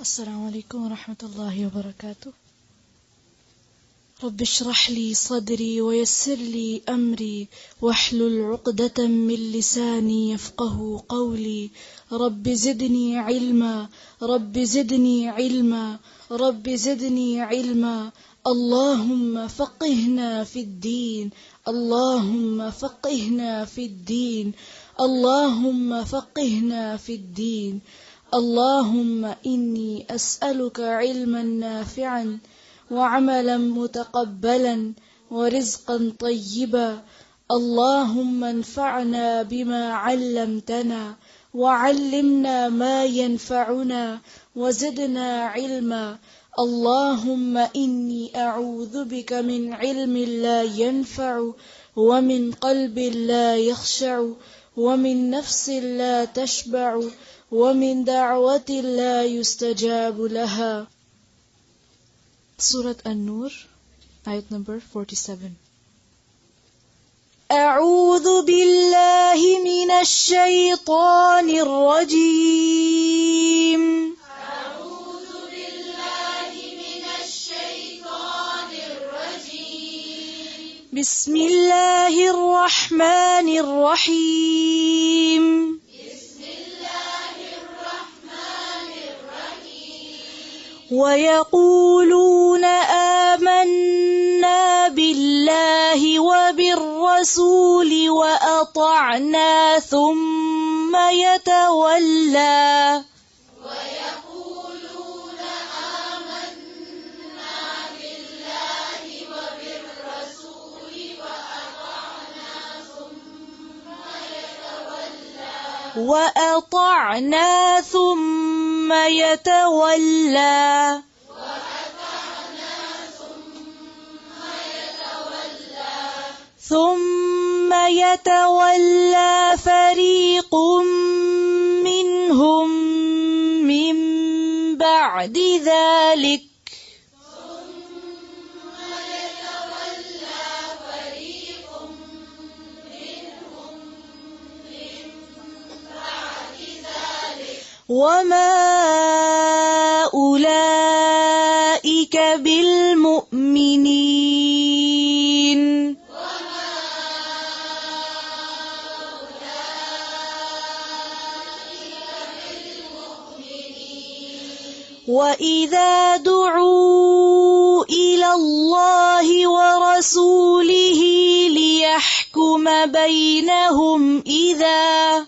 السلام عليكم ورحمة الله وبركاته. رب اشرح لي صدري ويسر لي أمري واحلل عقدة من لساني يفقه قولي. رب زدني علما، رب زدني علما، رب زدني علما. اللهم فقهنا في الدين، اللهم فقهنا في الدين، اللهم فقهنا في الدين. اللهم إني أسألك علما نافعا وعملا متقبلا ورزقا طيبا. اللهم انفعنا بما علمتنا وعلمنا ما ينفعنا وزدنا علما. اللهم إني أعوذ بك من علم لا ينفع ومن قلب لا يخشع ومن نفس لا تشبع ومن دعوة لا يستجاب لها. سورة النور آية number 47. أعوذ بالله من الشيطان الرجيم. أعوذ بالله من الشيطان الرجيم. بسم الله الرحمن الرحيم. ويقولون آمنا بالله وبالرسول وأطعنا ثم يتولى. ويقولون آمنا بالله وبالرسول وأطعنا ثم يتولى. ثم يتولى فريق منهم من بعد ذلك. وما أولئك بالمؤمنين. وإذا دعوا إلى الله ورسوله ليحكم بينهم إذا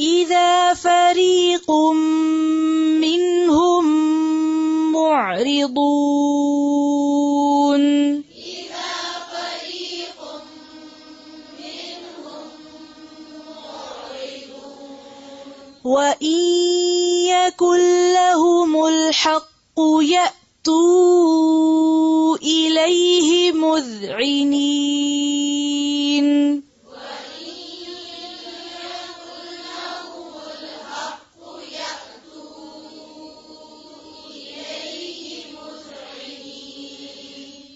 إذا فريق منهم معرضون. وإن يكن لهم الحق يأتوا إليه مذعنين.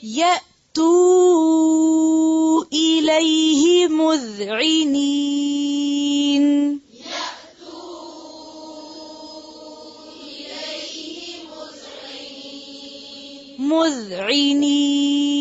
يأتوا إليه مذعنين. مذعنين.